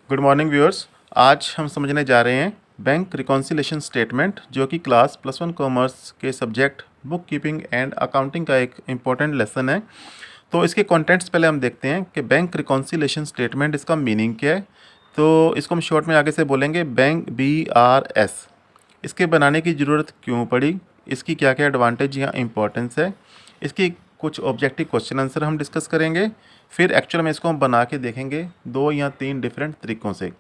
Good morning viewers. आज हम समझने जा रहे हैं बैंक रिकॉन्सिलेशन स्टेटमेंट, जो कि क्लास +1 कॉमर्स के subject book keeping and accounting का एक इम्पॉर्टेंट लेसन है। तो इसके कंटेंट्स पहले हम देखते हैं कि बैंक रिकॉन्सिलेशन स्टेटमेंट, इसका मीनिंग क्या है। तो इसको हम शॉर्ट में आगे से बोलेंगे बैंक BRS। इसके बनाने की ज़रूरत क्यों पड़ी, इसकी क्या क्या एडवांटेज या इम्पोर्टेंस है, इसकी कुछ ऑब्जेक्टिव क्वेश्चन आंसर हम डिस्कस करेंगे। फिर एक्चुअल में इसको हम बना के देखेंगे 2 या 3 डिफरेंट तरीक़ों से।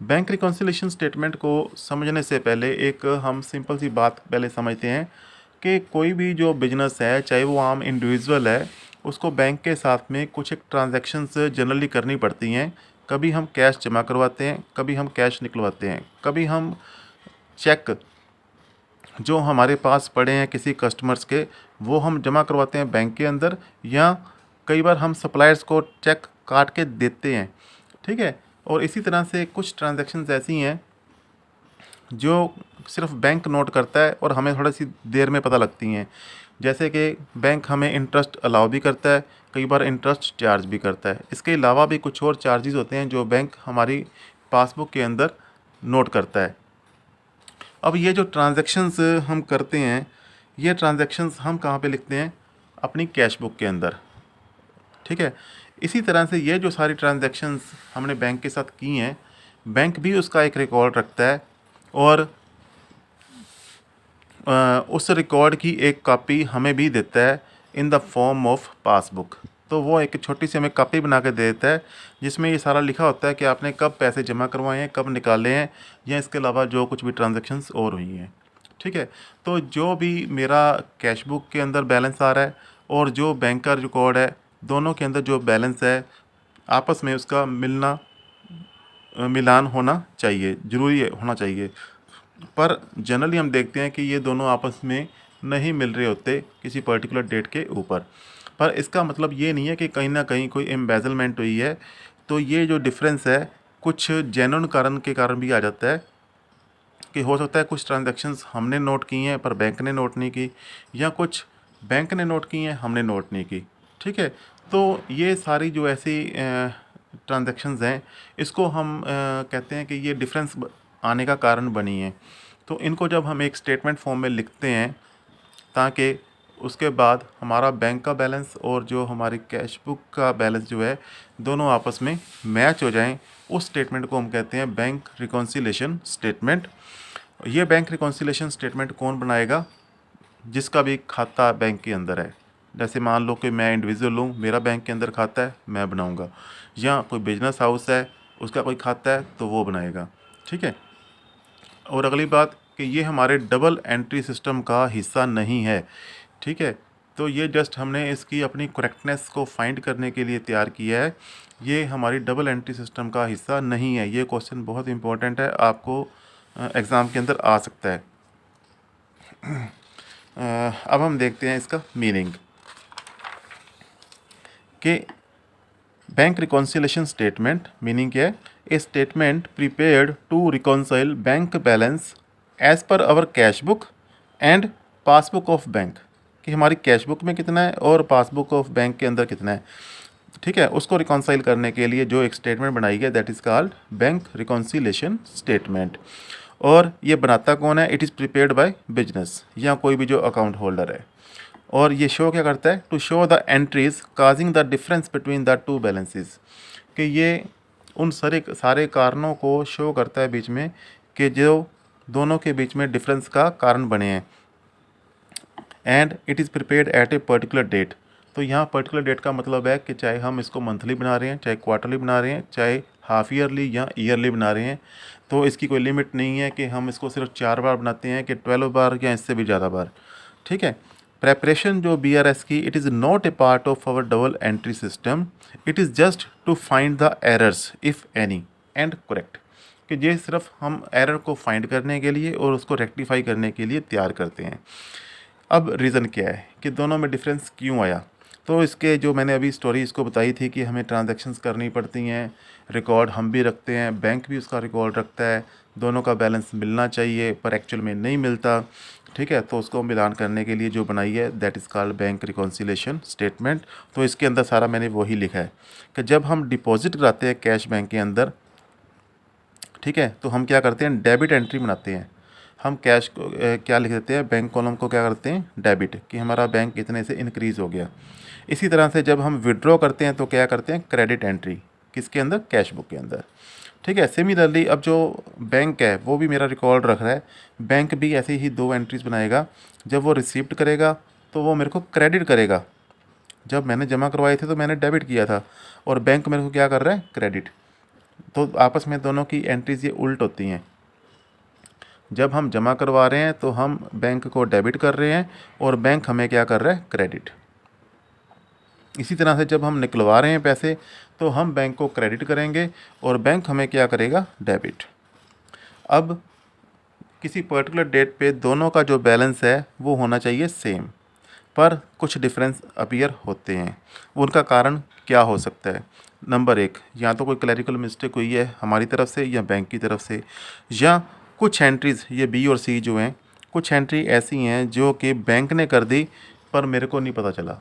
बैंक रिकॉन्सिलेशन स्टेटमेंट को समझने से पहले एक हम सिंपल सी बात पहले समझते हैं कि कोई भी जो बिजनेस है, चाहे वो आम इंडिविजुअल है, उसको बैंक के साथ में कुछ एक ट्रांजैक्शंस जनरली करनी पड़ती हैं। कभी हम कैश जमा करवाते हैं, कभी हम कैश निकलवाते हैं, कभी हम चेक जो हमारे पास पड़े हैं किसी कस्टमर्स के, वो हम जमा करवाते हैं बैंक के अंदर, या कई बार हम सप्लायर्स को चेक काट के देते हैं। ठीक है। और इसी तरह से कुछ ट्रांजैक्शंस ऐसी हैं जो सिर्फ बैंक नोट करता है और हमें थोड़ी सी देर में पता लगती हैं। जैसे कि बैंक हमें इंटरेस्ट अलाउ भी करता है, कई बार इंटरेस्ट चार्ज भी करता है। इसके अलावा भी कुछ और चार्जेस होते हैं जो बैंक हमारी पासबुक के अंदर नोट करता है। अब ये जो ट्रांजैक्शंस हम करते हैं, ये ट्रांजैक्शंस हम कहाँ पे लिखते हैं? अपनी कैश बुक के अंदर। ठीक है। इसी तरह से ये जो सारी ट्रांजैक्शंस हमने बैंक के साथ की हैं, बैंक भी उसका एक रिकॉर्ड रखता है और उस रिकॉर्ड की एक कॉपी हमें भी देता है in the form of passbook. तो वो एक छोटी सी हमें कॉपी बना के दे देता है जिसमें ये सारा लिखा होता है कि आपने कब पैसे जमा करवाए हैं, कब निकाले हैं, या इसके अलावा जो कुछ भी ट्रांजैक्शंस और हुई हैं। ठीक है। तो जो भी मेरा कैश बुक के अंदर बैलेंस आ रहा है और जो बैंक का रिकॉर्ड है, दोनों के अंदर जो बैलेंस है आपस में उसका मिलान होना चाहिए, ज़रूरी होना चाहिए। पर जनरली हम देखते हैं कि ये दोनों आपस में नहीं मिल रहे होते किसी पर्टिकुलर डेट के ऊपर। पर इसका मतलब ये नहीं है कि कहीं ना कहीं कोई एम्बेजलमेंट हुई है। तो ये जो डिफरेंस है कुछ जेन्युइन कारण के कारण भी आ जाता है कि हो सकता है कुछ ट्रांजैक्शंस हमने नोट की हैं पर बैंक ने नोट नहीं की, या कुछ बैंक ने नोट की हैं हमने नोट नहीं की। ठीक है। तो ये सारी जो ऐसी ट्रांजैक्शंस हैं, इसको हम कहते हैं कि ये डिफरेंस आने का कारण बनी है। तो इनको जब हम एक स्टेटमेंट फॉर्म में लिखते हैं ताकि उसके बाद हमारा बैंक का बैलेंस और जो हमारी कैश बुक का बैलेंस जो है, दोनों आपस में मैच हो जाएं, उस स्टेटमेंट को हम कहते हैं बैंक रिकॉन्सिलेशन स्टेटमेंट। ये बैंक रिकॉन्सिलेशन स्टेटमेंट कौन बनाएगा? जिसका भी खाता बैंक के अंदर है। जैसे मान लो कि मैं इंडिविजुअल हूँ, मेरा बैंक के अंदर खाता है, मैं बनाऊँगा, या कोई बिजनेस हाउस है उसका कोई खाता है तो वो बनाएगा। ठीक है। और अगली बात कि ये हमारे डबल एंट्री सिस्टम का हिस्सा नहीं है। ठीक है। तो ये जस्ट हमने इसकी अपनी करेक्टनेस को फाइंड करने के लिए तैयार किया है। ये हमारी डबल एंट्री सिस्टम का हिस्सा नहीं है। ये क्वेश्चन बहुत इंपॉर्टेंट है, आपको एग्ज़ाम के अंदर आ सकता है। अब हम देखते हैं इसका मीनिंग कि बैंक रिकॉन्सिलेशन स्टेटमेंट मीनिंग क्या है? A statement prepared to reconcile bank balance as per our cash book and passbook of bank, कि हमारी कैश बुक में कितना है और पासबुक ऑफ बैंक के अंदर कितना है। ठीक है। उसको रिकॉन्साइल करने के लिए जो एक स्टेटमेंट बनाई गई, that is called bank reconciliation statement. और ये बनाता कौन है? It is prepared by business, या कोई भी जो अकाउंट होल्डर है। और ये शो क्या करता है? To show the entries causing the difference between the two balances, कि ये उन सारे कारणों को शो करता है बीच में, कि जो दोनों के बीच में डिफरेंस का कारण बने हैं। And it is prepared at a particular date. तो यहाँ पर्टिकुलर डेट का मतलब है कि चाहे हम इसको मंथली बना रहे हैं, चाहे क्वार्टरली बना रहे हैं, चाहे हाफ ईयरली या ईयरली बना रहे हैं, तो इसकी कोई लिमिट नहीं है कि हम इसको सिर्फ 4 बार बनाते हैं कि 12 बार या इससे भी ज़्यादा बार। ठीक है। प्रेपरेशन जो BRS की, it is not a part of our double entry system, it is just to find the errors if any and correct, कि ये सिर्फ हम एरर को फाइंड करने के लिए और उसको रेक्टिफाई करने के लिए तैयार करते हैं। अब रीज़न क्या है कि दोनों में डिफरेंस क्यों आया? तो इसके जो मैंने अभी स्टोरी इसको बताई थी कि हमें ट्रांजैक्शंस करनी पड़ती हैं, रिकॉर्ड हम भी रखते हैं, बैंक भी उसका रिकॉर्ड रखता है, दोनों का बैलेंस मिलना चाहिए पर एक्चुअल में नहीं मिलता। ठीक है। तो उसको मिलान करने के लिए जो बनाई है, that is called bank reconciliation statement. तो इसके अंदर सारा मैंने वही लिखा है कि जब हम डिपॉजिट कराते हैं कैश बैंक के अंदर, ठीक है, तो हम क्या करते हैं, डेबिट एंट्री बनाते हैं। हम कैश को क्या लिख देते हैं, बैंक कॉलम को क्या करते हैं, डेबिट, कि हमारा बैंक इतने से इंक्रीज़ हो गया। इसी तरह से जब हम विड्रॉ करते हैं तो क्या करते हैं, क्रेडिट एंट्री, किसके अंदर, कैश बुक के अंदर। ठीक है, सिमिलरली अब जो बैंक है वो भी मेरा रिकॉर्ड रख रहा है, बैंक भी ऐसे ही 2 एंट्रीज बनाएगा। जब वो रिसीप्ट करेगा तो वो मेरे को क्रेडिट करेगा, जब मैंने जमा करवाए थे तो मैंने डेबिट किया था, और बैंक मेरे को क्या कर रहा है, क्रेडिट। तो आपस में दोनों की एंट्रीज ये उल्ट होती हैं। जब हम जमा करवा रहे हैं तो हम बैंक को डेबिट कर रहे हैं, और बैंक हमें क्या कर रहा है, क्रेडिट। इसी तरह से जब हम निकलवा रहे हैं पैसे तो हम बैंक को क्रेडिट करेंगे, और बैंक हमें क्या करेगा, डेबिट। अब किसी पर्टिकुलर डेट पे दोनों का जो बैलेंस है वो होना चाहिए सेम, पर कुछ डिफरेंस अपीयर होते हैं। उनका कारण क्या हो सकता है, नंबर 1, या तो कोई क्लैरिकल मिस्टेक हुई है हमारी तरफ से या बैंक की तरफ से, या कुछ एंट्रीज़, ये बी और सी जो हैं, कुछ एंट्री ऐसी हैं जो कि बैंक ने कर दी पर मेरे को नहीं पता चला।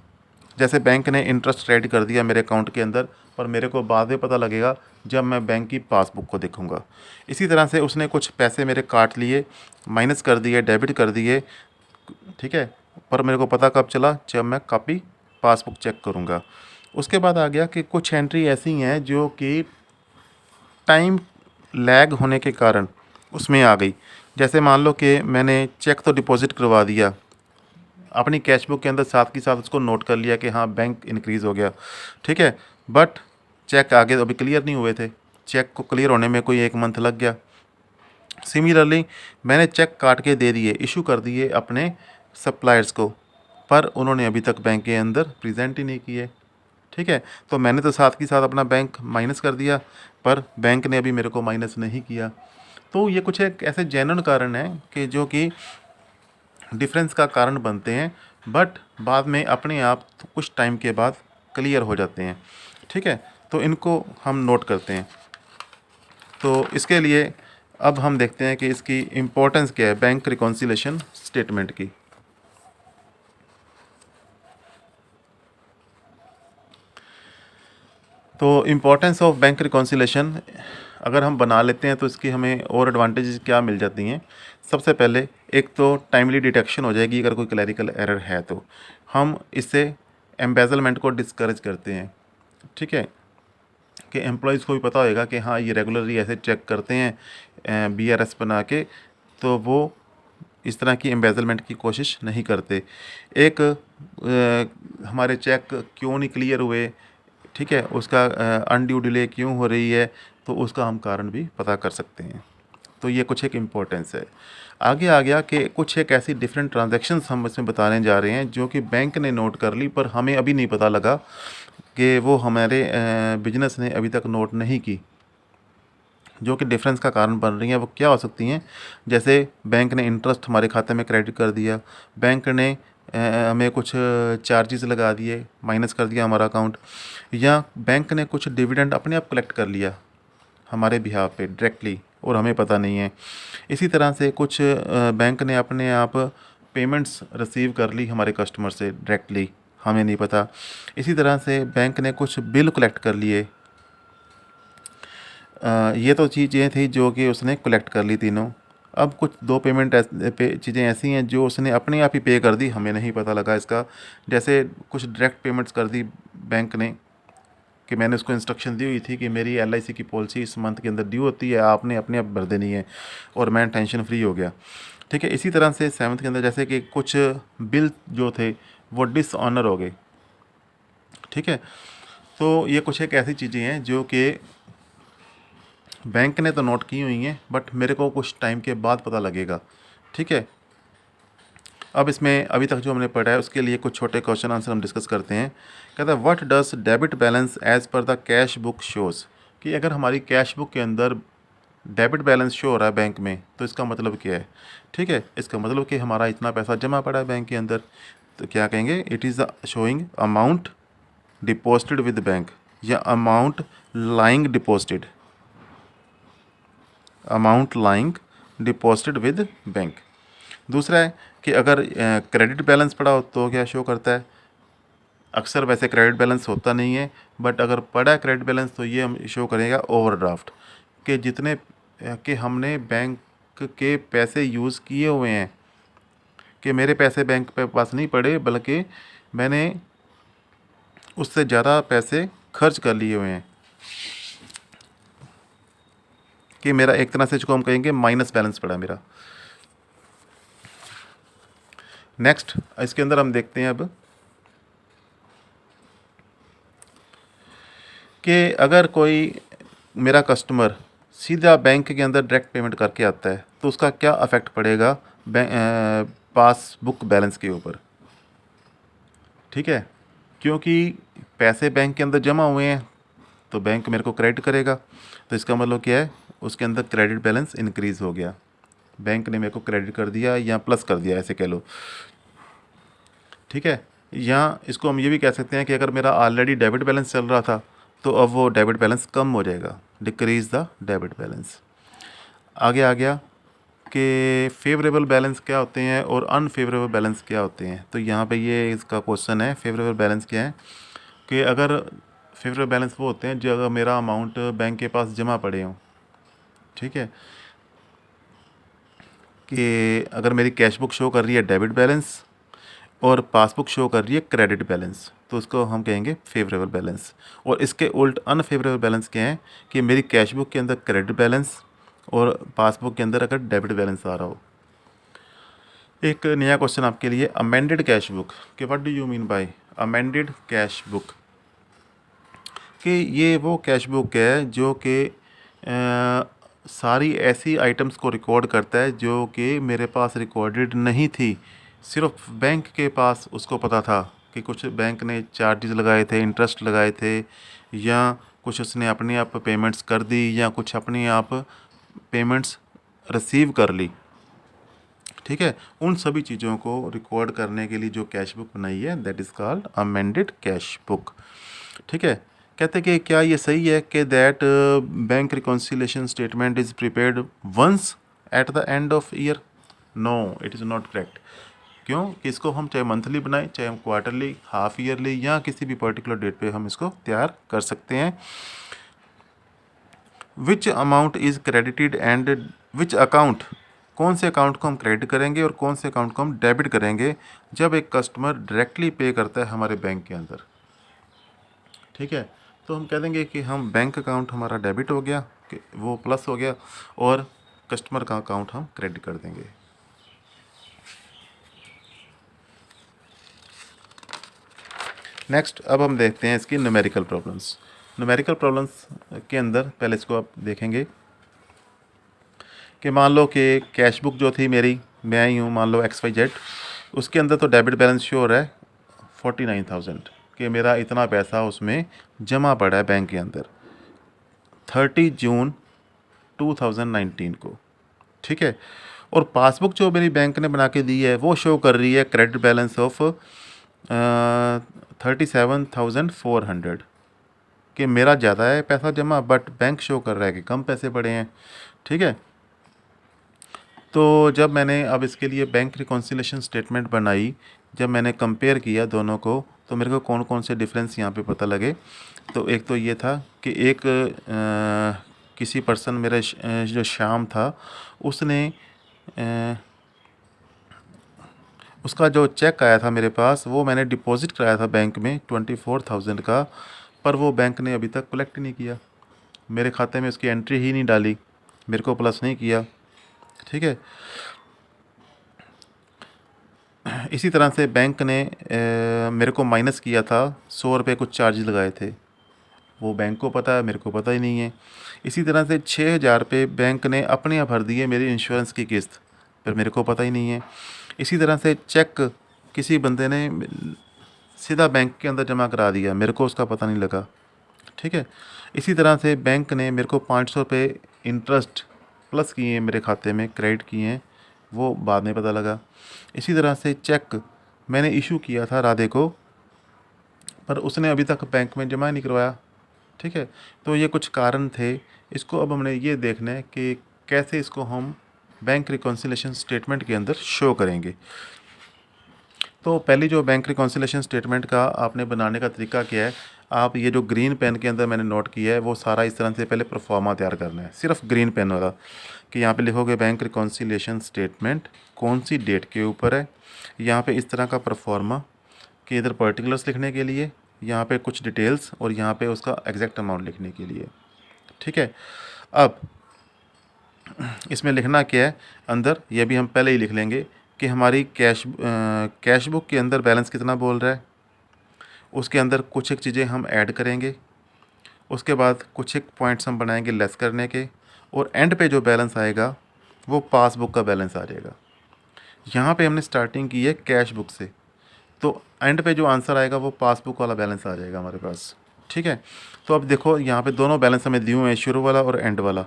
जैसे बैंक ने इंटरेस्ट रेट कर दिया मेरे अकाउंट के अंदर, पर मेरे को बाद में पता लगेगा जब मैं बैंक की पासबुक को देखूंगा। इसी तरह से उसने कुछ पैसे मेरे काट लिए, माइनस कर दिए, डेबिट कर दिए, ठीक है, पर मेरे को पता कब चला, जब मैं कॉपी पासबुक चेक करूंगा। उसके बाद आ गया कि कुछ एंट्री ऐसी हैं जो कि टाइम लैग होने के कारण उसमें आ गई। जैसे मान लो कि मैंने चेक तो डिपॉजिट करवा दिया अपनी कैश बुक के अंदर, साथ के साथ उसको नोट कर लिया कि हाँ बैंक इंक्रीज़ हो गया, ठीक है, बट चेक आगे अभी क्लियर नहीं हुए थे, चेक को क्लियर होने में कोई 1 मंथ लग गया। सिमिलरली मैंने चेक काट के दे दिए, इशू कर दिए अपने सप्लायर्स को, पर उन्होंने अभी तक बैंक के अंदर प्रेजेंट ही नहीं किए, ठीक है, तो मैंने तो साथ के साथ अपना बैंक माइनस कर दिया, पर बैंक ने अभी मेरे को माइनस नहीं किया। तो ये कुछ एक ऐसे जेन्युइन कारण हैं कि जो कि डिफरेंस का कारण बनते हैं, बट बाद में अपने आप कुछ टाइम के बाद क्लियर हो जाते हैं, ठीक है, तो इनको हम नोट करते हैं। तो इसके लिए अब हम देखते हैं कि इसकी इम्पोर्टेंस क्या है बैंक रिकॉन्सिलेशन स्टेटमेंट की। तो इम्पोर्टेंस ऑफ बैंक रिकॉन्सिलेशन अगर हम बना लेते हैं तो इसकी हमें और एडवांटेजेस क्या मिल जाती हैं। सबसे पहले एक तो टाइमली डिटेक्शन हो जाएगी, अगर कोई क्लैरिकल एरर है तो हम इससे एम्बेजलमेंट को डिस्करेज करते हैं, ठीक है, कि एम्प्लॉयज़ को भी पता होएगा कि हाँ ये रेगुलरली ऐसे चेक करते हैं बीआरएस बना के, तो वो इस तरह की एम्बेजलमेंट की कोशिश नहीं करते। एक हमारे चेक क्यों नहीं क्लियर हुए, ठीक है, उसका अनड्यू डिले क्यों हो रही है, तो उसका हम कारण भी पता कर सकते हैं। तो ये कुछ एक इम्पोर्टेंस है। आगे आ गया कि कुछ एक ऐसी डिफरेंट ट्रांजैक्शंस हम इसमें बताने जा रहे हैं जो कि बैंक ने नोट कर ली पर हमें अभी नहीं पता लगा कि वो हमारे बिजनेस ने अभी तक नोट नहीं की, जो कि डिफरेंस का कारण बन रही हैं। वो क्या हो सकती हैं, जैसे बैंक ने इंटरेस्ट हमारे खाते में क्रेडिट कर दिया, बैंक ने हमें कुछ चार्जेस लगा दिए, माइनस कर दिया हमारा अकाउंट, या बैंक ने कुछ डिविडेंड अपने आप कलेक्ट कर लिया हमारे बिहाफ पे डायरेक्टली और हमें पता नहीं है। इसी तरह से कुछ बैंक ने अपने आप पेमेंट्स रिसीव कर ली हमारे कस्टमर से डायरेक्टली, हमें नहीं पता। इसी तरह से बैंक ने कुछ बिल कलेक्ट कर लिए। ये तो चीज़ें थी जो कि उसने कलेक्ट कर ली तीनों। अब कुछ 2 पेमेंट चीज़ें ऐसी हैं जो उसने अपने आप ही पे कर दी, हमें नहीं पता लगा इसका। जैसे कुछ डायरेक्ट पेमेंट्स कर दी बैंक ने, कि मैंने उसको इंस्ट्रक्शन दी हुई थी कि मेरी एलआईसी की पॉलिसी इस मंथ के अंदर ड्यू होती है, आपने अपने आप भर देनी है, और मैं टेंशन फ्री हो गया, ठीक है। इसी तरह से 7th के अंदर जैसे कि कुछ बिल जो थे वो डिसऑनर हो गए, ठीक है। तो ये कुछ एक ऐसी चीज़ें हैं जो कि बैंक ने तो नोट की हुई हैं, बट मेरे को कुछ टाइम के बाद पता लगेगा, ठीक है। अब इसमें अभी तक जो हमने पढ़ा है उसके लिए कुछ छोटे क्वेश्चन आंसर हम डिस्कस करते हैं। कहता है what does debit balance as per the cash book shows, कि अगर हमारी कैश बुक के अंदर डेबिट बैलेंस शो हो रहा है बैंक में तो इसका मतलब क्या है, ठीक है। इसका मतलब कि हमारा इतना पैसा जमा पड़ा है बैंक के अंदर, तो क्या कहेंगे, it is showing amount deposited with bank, या amount lying deposited, amount lying deposited with bank. दूसरा है कि अगर क्रेडिट बैलेंस पड़ा हो तो क्या शो करता है, अक्सर वैसे क्रेडिट बैलेंस होता नहीं है, बट अगर पड़ा है क्रेडिट बैलेंस तो ये हम शो करेगा ओवरड्राफ्ट, कि जितने कि हमने बैंक के पैसे यूज़ किए हुए हैं, कि मेरे पैसे बैंक पे पास नहीं पड़े बल्कि मैंने उससे ज़्यादा पैसे खर्च कर लिए हुए हैं, कि मेरा एक तरह से इसको हम कहेंगे माइनस बैलेंस पड़ा मेरा। नेक्स्ट इसके अंदर हम देखते हैं अब कि अगर कोई मेरा कस्टमर सीधा बैंक के अंदर डायरेक्ट पेमेंट करके आता है तो उसका क्या अफेक्ट पड़ेगा पासबुक बैलेंस के ऊपर। ठीक है, क्योंकि पैसे बैंक के अंदर जमा हुए हैं तो बैंक मेरे को क्रेडिट करेगा, तो इसका मतलब क्या है, उसके अंदर क्रेडिट बैलेंस इंक्रीज़ हो गया, बैंक ने मेरे को क्रेडिट कर दिया या प्लस कर दिया, ऐसे कह लो। ठीक है, या इसको हम ये भी कह सकते हैं कि अगर मेरा ऑलरेडी डेबिट बैलेंस चल रहा था तो अब वो डेबिट बैलेंस कम हो जाएगा, डिक्रीज़ द डेबिट बैलेंस। आगे आ गया कि फेवरेबल बैलेंस क्या होते हैं और अनफेवरेबल बैलेंस क्या होते हैं। तो यहाँ पे ये इसका क्वेश्चन है, फेवरेबल बैलेंस क्या है, कि अगर फेवरेबल बैलेंस वो होते हैं जो अगर मेरा अमाउंट बैंक के पास जमा पड़े हों। ठीक है, कि अगर मेरी कैश बुक शो कर रही है डेबिट बैलेंस और पासबुक शो कर रही है क्रेडिट बैलेंस, तो उसको हम कहेंगे फेवरेबल बैलेंस। और इसके उल्ट अनफेवरेबल बैलेंस क्या है, कि मेरी कैश बुक के अंदर क्रेडिट बैलेंस और पासबुक के अंदर अगर डेबिट बैलेंस आ रहा हो। एक नया क्वेश्चन आपके लिए, अमेंडेड कैश बुक, कि what do you mean by amended cash book, कि ये वो कैश बुक है जो कि सारी ऐसी आइटम्स को रिकॉर्ड करता है जो कि मेरे पास रिकॉर्डेड नहीं थी, सिर्फ बैंक के पास उसको पता था कि कुछ बैंक ने चार्जेस लगाए थे, इंटरेस्ट लगाए थे, या कुछ उसने अपने आप पेमेंट्स कर दी या कुछ अपने आप पेमेंट्स रिसीव कर ली। ठीक है, उन सभी चीज़ों को रिकॉर्ड करने के लिए जो कैश बुक बनाई है that is called amended cash book. ठीक है, कहते हैं कि क्या ये सही है कि that bank reconciliation statement is prepared once at the end of year. No, it is not correct. क्यों कि इसको हम चाहे मंथली बनाएं, चाहे हम क्वार्टरली, हाफ ईयरली या किसी भी पर्टिकुलर डेट पे हम इसको तैयार कर सकते हैं। विच amount is credited and which account, कौन से अकाउंट को हम क्रेडिट करेंगे और कौन से अकाउंट को हम डेबिट करेंगे जब एक कस्टमर डायरेक्टली पे करता है हमारे बैंक के अंदर। ठीक है, तो हम कह देंगे कि हम बैंक अकाउंट हमारा डेबिट हो गया, कि वो प्लस हो गया, और कस्टमर का अकाउंट हम क्रेडिट कर देंगे। नेक्स्ट अब हम देखते हैं इसकी न्यूमेरिकल प्रॉब्लम्स। न्यूमेरिकल प्रॉब्लम्स के अंदर पहले इसको आप देखेंगे कि मान लो कि कैश बुक जो थी मेरी, मैं ही हूँ, मान लो XYZ, उसके अंदर तो डेबिट बैलेंस शो हो रहा है 49,000, कि मेरा इतना पैसा उसमें जमा पड़ा है बैंक के अंदर 30 जून 2019 को। ठीक है, और पासबुक जो मेरी बैंक ने बना के दी है वो शो कर रही है क्रेडिट बैलेंस ऑफ 37,400, कि मेरा ज़्यादा है पैसा जमा बट बैंक शो कर रहा है कि कम पैसे पड़े हैं। ठीक है, तो जब मैंने अब इसके लिए बैंक रिकॉन्सिलेशन स्टेटमेंट बनाई, जब मैंने कंपेयर किया दोनों को, तो मेरे को कौन कौन से डिफरेंस यहाँ पे पता लगे। तो एक तो ये था कि एक किसी पर्सन, मेरा जो श्याम था, उसने उसका जो चेक आया था मेरे पास वो मैंने डिपॉजिट कराया था बैंक में 24,000 का, पर वो बैंक ने अभी तक कलेक्ट नहीं किया, मेरे खाते में उसकी एंट्री ही नहीं डाली, मेरे को प्लस नहीं किया। ठीक है, इसी तरह से बैंक ने मेरे को माइनस किया था 100 रुपये, कुछ चार्ज लगाए थे, वो बैंक को पता है, मेरे को पता ही नहीं है। इसी तरह से 6,000 रुपये बैंक ने अपने यहाँ भर दिए मेरी इंश्योरेंस की किस्त, पर मेरे को पता ही नहीं है। इसी तरह से चेक किसी बंदे ने सीधा बैंक के अंदर जमा करा दिया, मेरे को उसका पता नहीं लगा। ठीक है, इसी तरह से बैंक ने मेरे को 500 रुपये इंटरेस्ट प्लस किए हैं, मेरे खाते में क्रेडिट किए हैं, वो बाद में पता लगा। इसी तरह से चेक मैंने इशू किया था राधे को, पर उसने अभी तक बैंक में जमा नहीं करवाया। ठीक है, तो ये कुछ कारण थे। इसको अब हमने ये देखना है कि कैसे इसको हम बैंक रिकॉन्सिलेशन स्टेटमेंट के अंदर शो करेंगे। तो पहली जो बैंक रिकॉन्सिलेशन स्टेटमेंट का आपने बनाने का तरीका क्या है, आप ये जो ग्रीन पेन के अंदर मैंने नोट किया है वो सारा इस तरह से पहले प्रोफार्मा तैयार करना है, सिर्फ ग्रीन पेन वाला, कि यहाँ पे लिखोगे बैंक रिकॉन्सिलेशन स्टेटमेंट कौन सी डेट के ऊपर है, यहाँ पे इस तरह का प्रोफार्मा कि इधर पर्टिकुलर्स लिखने के लिए, यहाँ पे कुछ डिटेल्स और यहाँ पे उसका एग्जैक्ट अमाउंट लिखने के लिए। ठीक है, अब इसमें लिखना क्या है अंदर, ये भी हम पहले ही लिख लेंगे कि हमारी कैश बुक के अंदर बैलेंस कितना बोल रहा है, उसके अंदर कुछ एक चीज़ें हम ऐड करेंगे, उसके बाद कुछ एक पॉइंट्स हम बनाएंगे लेस करने के, और एंड पे जो बैलेंस आएगा वो पासबुक का बैलेंस आ जाएगा। यहाँ पे हमने स्टार्टिंग की है कैश बुक से, तो एंड पे जो आंसर आएगा वो पासबुक वाला बैलेंस आ जाएगा हमारे पास। ठीक है, तो अब देखो यहाँ पे दोनों बैलेंस हमें दिए हुए हैं, शुरू वाला और एंड वाला,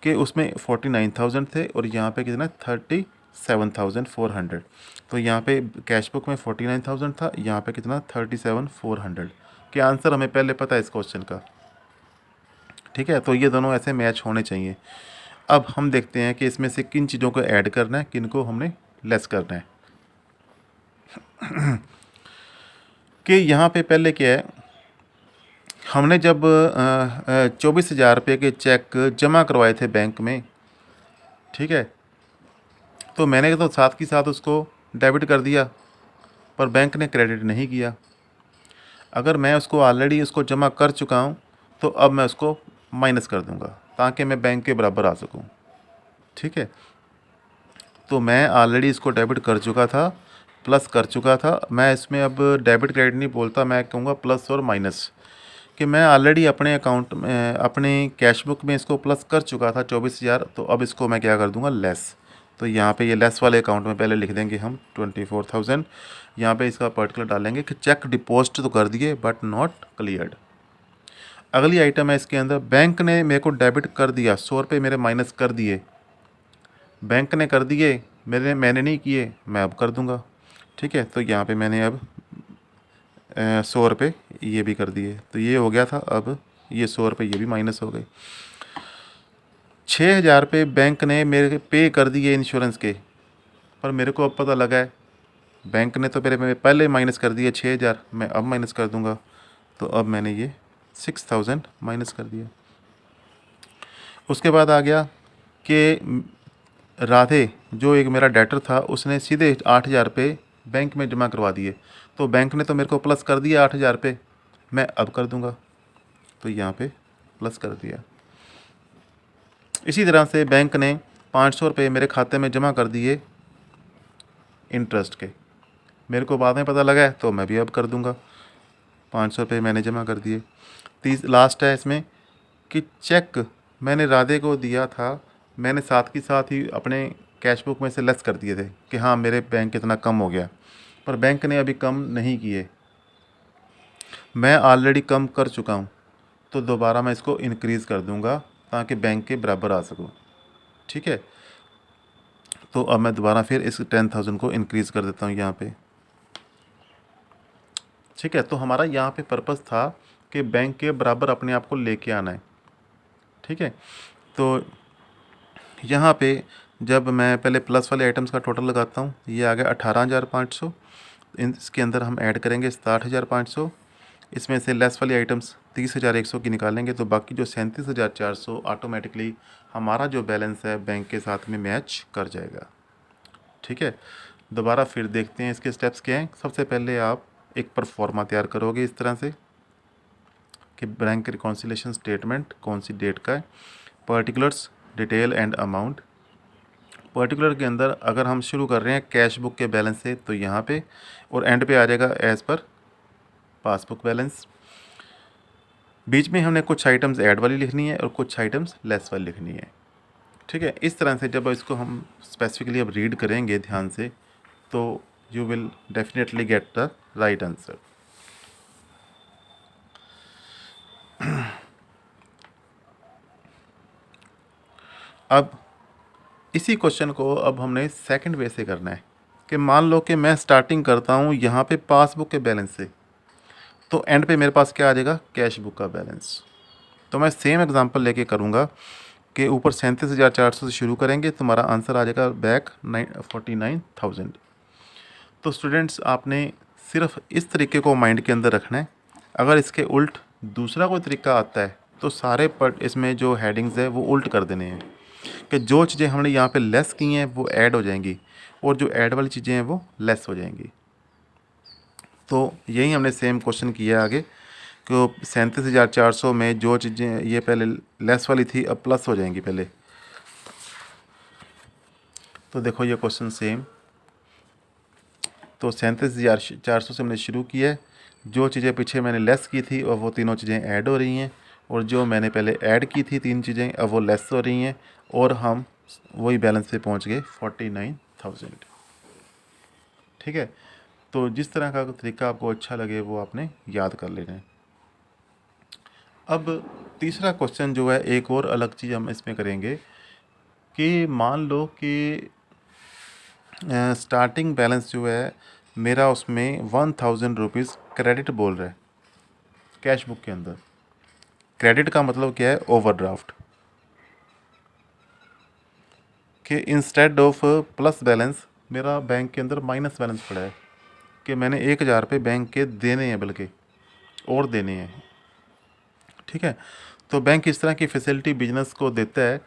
कि उसमें 49,000 थे और यहाँ पे कितना 37,400। तो यहाँ पे कैश बुक में 49,000 था, यहाँ पे कितना 37,400 के आंसर हमें पहले पता है इस क्वेश्चन का। ठीक है, तो ये दोनों ऐसे मैच होने चाहिए। अब हम देखते हैं कि इसमें से किन चीज़ों को ऐड करना है, किन को हमने लेस करना है। कि यहाँ पे पहले क्या है, हमने जब 24,000 रुपये के चेक जमा करवाए थे बैंक में, ठीक है, तो मैंने तो साथ के साथ उसको डेबिट कर दिया, पर बैंक ने क्रेडिट नहीं किया। अगर मैं उसको ऑलरेडी उसको जमा कर चुका हूँ तो अब मैं उसको माइनस कर दूँगा ताकि मैं बैंक के बराबर आ सकूँ। ठीक है, तो मैं ऑलरेडी इसको डेबिट कर चुका था, प्लस कर चुका था, मैं इसमें अब डेबिट क्रेडिट नहीं बोलता, मैं कहूँगा प्लस और माइनस, कि मैं ऑलरेडी अपने अकाउंट में अपने कैश बुक में इसको प्लस कर चुका था 24,000, तो अब इसको मैं क्या कर दूंगा लेस। तो यहाँ पे ये लेस वाले अकाउंट में पहले लिख देंगे हम 24,000, यहाँ पे इसका पर्टिकुलर डालेंगे कि चेक डिपॉजिट तो कर दिए बट नॉट क्लियर्ड। अगली आइटम है इसके अंदर, बैंक ने मेरे को डेबिट कर दिया, 100 रुपये मेरे माइनस कर दिए, बैंक ने कर दिए, मैंने नहीं किए, मैं अब कर दूँगा। ठीक है, तो यहाँ पर मैंने अब 100 रुपये ये भी कर दिए, तो ये हो गया था, अब ये 100 रुपये ये भी माइनस हो गए। 6,000 रुपये बैंक ने मेरे पे कर दिए इंश्योरेंस के, पर मेरे को अब पता लगा है बैंक ने तो मेरे पहले माइनस कर दिए 6,000, मैं अब माइनस कर दूंगा, तो अब मैंने ये 6,000 माइनस कर दिया। उसके बाद आ गया कि राधे जो एक मेरा डेटर था उसने सीधे 8,000 रुपये बैंक में जमा करवा दिए, तो बैंक ने तो मेरे को प्लस कर दिया 8,000 रुपये, मैं अब कर दूंगा, तो यहाँ पे प्लस कर दिया। इसी तरह से बैंक ने 500 रुपये मेरे खाते में जमा कर दिए इंटरेस्ट के, मेरे को बाद में पता लगा है तो मैं भी अब कर दूंगा, 500 रुपये मैंने जमा कर दिए। लास्ट है इसमें कि चेक मैंने राधे को दिया था, मैंने साथ के साथ ही अपने कैश बुक में से लेस कर दिए थे कि हाँ मेरे बैंक इतना कम हो गया, पर बैंक ने अभी कम नहीं किए, मैं ऑलरेडी कम कर चुका हूँ, तो दोबारा मैं इसको इंक्रीज़ कर दूंगा ताकि बैंक के बराबर आ सकूँ। ठीक है, तो अब मैं दोबारा फिर इस 10,000 को इंक्रीज़ कर देता हूँ यहाँ पे। ठीक है, तो हमारा यहाँ पे पर्पस था कि बैंक के बराबर अपने आप को लेके आना है। ठीक है, तो यहाँ पे जब मैं पहले प्लस वाले आइटम्स का टोटल लगाता हूँ, ये आ गया 18,500, इसके अंदर हम ऐड करेंगे 67,500, इसमें से लेस वाली आइटम्स 30,100 की निकालेंगे, तो बाकी जो 37,400 ऑटोमेटिकली हमारा जो बैलेंस है बैंक के साथ में मैच कर जाएगा। ठीक है, दोबारा फिर देखते हैं इसके स्टेप्स क्या हैं। सबसे पहले आप एक परफॉर्मा तैयार करोगे इस तरह से कि बैंक रिकॉन्सिलेशन स्टेटमेंट कौन सी डेट का है, particulars, detail and amount. Particular के अंदर अगर हम शुरू कर रहे हैं कैश बुक के बैलेंस से तो यहाँ पे, और एंड पे आ जाएगा एज़ पर पासबुक बैलेंस। बीच में हमने कुछ आइटम्स ऐड वाली लिखनी है और कुछ आइटम्स लेस वाली लिखनी है। ठीक है, इस तरह से जब इसको हम स्पेसिफिकली अब रीड करेंगे ध्यान से तो you will definitely get the right answer. अब इसी क्वेश्चन को अब हमने सेकंड वे से करना है कि मान लो कि मैं स्टार्टिंग करता हूँ यहाँ पे पासबुक के बैलेंस से, तो एंड पे मेरे पास क्या आ जाएगा कैश बुक का बैलेंस। तो मैं सेम एग्जांपल लेके करूँगा कि ऊपर 37,400 से शुरू करेंगे, तुम्हारा आंसर आ जाएगा बैक 49,000। तो स्टूडेंट्स आपने सिर्फ इस तरीके को माइंड के अंदर रखना है। अगर इसके उल्ट दूसरा कोई तरीका आता है तो सारे पट इसमें जो हेडिंग्स है वो उल्ट कर देने हैं कि जो चीज़ें हमने यहाँ पे लेस की हैं वो ऐड हो जाएंगी और जो ऐड वाली चीज़ें हैं वो लेस हो जाएंगी। तो यही हमने सेम क्वेश्चन किया आगे कि 37,400 में जो चीज़ें ये पहले लेस वाली थी अब प्लस हो जाएंगी पहले। तो देखो ये क्वेश्चन सेम। तो 37,400 से हमने शुरू किया है, जो चीज़ें पीछे मैंने लेस की थी और वो तीनों चीज़ें ऐड हो रही हैं और जो मैंने पहले ऐड की थी तीन चीज़ें अब वो लेस हो रही हैं और हम वही बैलेंस पे पहुंच गए 49,000। ठीक है, तो जिस तरह का तरीका आपको अच्छा लगे वो आपने याद कर लेना है। अब तीसरा क्वेश्चन जो है एक और अलग चीज़ हम इसमें करेंगे कि मान लो कि स्टार्टिंग बैलेंस जो है मेरा उसमें 1,000 रुपीज़ क्रेडिट बोल रहा है कैश बुक के अंदर। क्रेडिट का मतलब क्या है? ओवरड्राफ्ट। कि इंस्टेड ऑफ प्लस बैलेंस मेरा बैंक के अंदर माइनस बैलेंस पड़ा है कि मैंने 1,000 रुपये बैंक के देने हैं, बल्कि और देने हैं। ठीक है, तो बैंक इस तरह की फैसिलिटी बिजनेस को देता है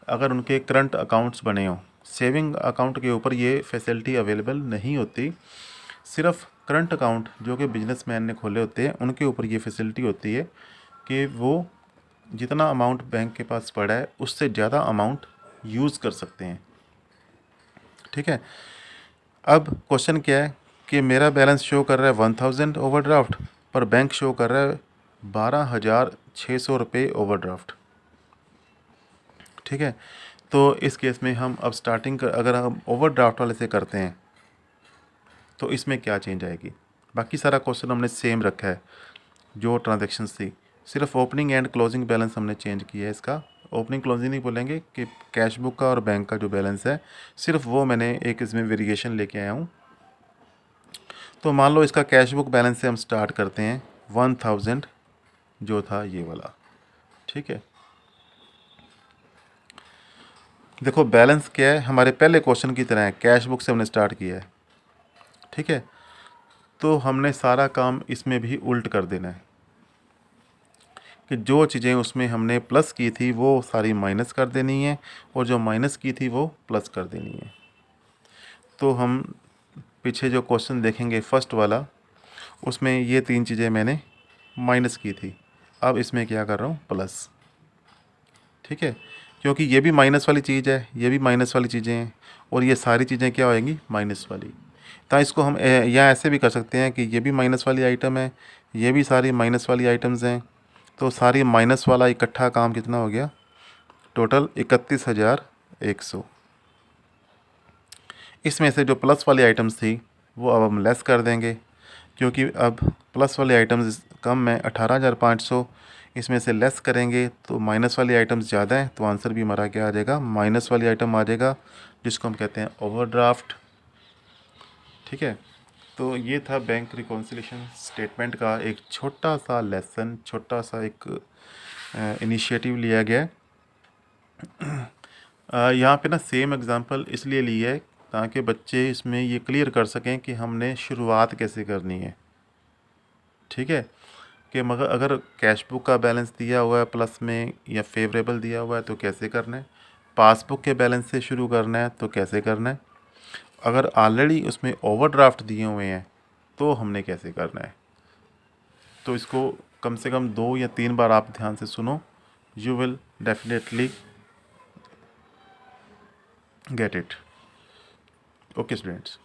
अगर उनके करंट अकाउंट्स बने हों। सेविंग अकाउंट के ऊपर ये फैसिलिटी अवेलेबल नहीं होती, सिर्फ करंट अकाउंट जो कि बिजनेसमैन ने खोले होते हैं उनके ऊपर ये फैसिलिटी होती है कि वो जितना अमाउंट बैंक के पास पड़ा है उससे ज़्यादा अमाउंट यूज़ कर सकते हैं। ठीक है, अब क्वेश्चन क्या है कि मेरा बैलेंस शो कर रहा है 1,000 ओवरड्राफ्ट, पर बैंक शो कर रहा है 12,600 रुपये ओवरड्राफ्ट। ठीक है, तो इस केस में हम अब अगर हम ओवरड्राफ्ट वाले से करते हैं तो इसमें क्या चेंज आएगी? बाकी सारा क्वेश्चन हमने सेम रखा है जो ट्रांजैक्शंस थी, सिर्फ ओपनिंग एंड क्लोजिंग बैलेंस हमने चेंज किया है। इसका ओपनिंग क्लोजिंग नहीं बोलेंगे कि कैश बुक का और बैंक का जो बैलेंस है सिर्फ वो मैंने एक इसमें वेरिएशन लेके आया हूँ। तो मान लो इसका कैश बुक बैलेंस से हम स्टार्ट करते हैं 1,000 जो था ये वाला। ठीक है, देखो बैलेंस क्या है, हमारे पहले क्वेश्चन की तरह है, कैश बुक से हमने स्टार्ट किया है। ठीक है, तो हमने सारा काम इसमें भी उल्ट कर देना है कि जो चीज़ें उसमें हमने प्लस की थी वो सारी माइनस कर देनी है और जो माइनस की थी वो प्लस कर देनी है। तो हम पीछे जो क्वेश्चन देखेंगे फर्स्ट वाला, उसमें ये तीन चीज़ें मैंने माइनस की थी, अब इसमें क्या कर रहा हूँ? प्लस। ठीक है, क्योंकि ये भी माइनस वाली चीज़ है, ये भी माइनस वाली चीज़ें हैं और ये सारी चीज़ें क्या होएंगी? माइनस वाली। तो इसको हम या ऐसे भी कर सकते हैं कि ये भी माइनस वाली आइटम है, ये भी सारी माइनस वाली आइटम्स हैं, तो सारी माइनस वाला इकट्ठा काम कितना हो गया? टोटल 31,100। इसमें से जो प्लस वाली आइटम्स थी वो अब हम लेस कर देंगे क्योंकि अब प्लस वाली आइटम्स कम है 18,500, इसमें से लेस करेंगे तो माइनस वाली आइटम्स ज़्यादा हैं, तो आंसर भी हमारा क्या आ जाएगा? माइनस वाली आइटम आ जाएगा, जिसको हम कहते हैं ओवरड्राफ्ट। ठीक है, तो ये था बैंक रिकॉन्सिलिएशन स्टेटमेंट का एक छोटा सा लेसन, छोटा सा एक इनिशिएटिव लिया गया है। यहाँ पे ना सेम एग्जांपल इसलिए ली है ताकि बच्चे इसमें ये क्लियर कर सकें कि हमने शुरुआत कैसे करनी है। ठीक है, कि मगर अगर कैश बुक का बैलेंस दिया हुआ है प्लस में या फेवरेबल दिया हुआ है तो कैसे करना है, पासबुक के बैलेंस से शुरू करना है तो कैसे करना है, अगर ऑलरेडी उसमें ओवरड्राफ्ट दिए हुए हैं तो हमने कैसे करना है। तो इसको कम से कम 2 या 3 बार आप ध्यान से सुनो, you will definitely get it. Okay students.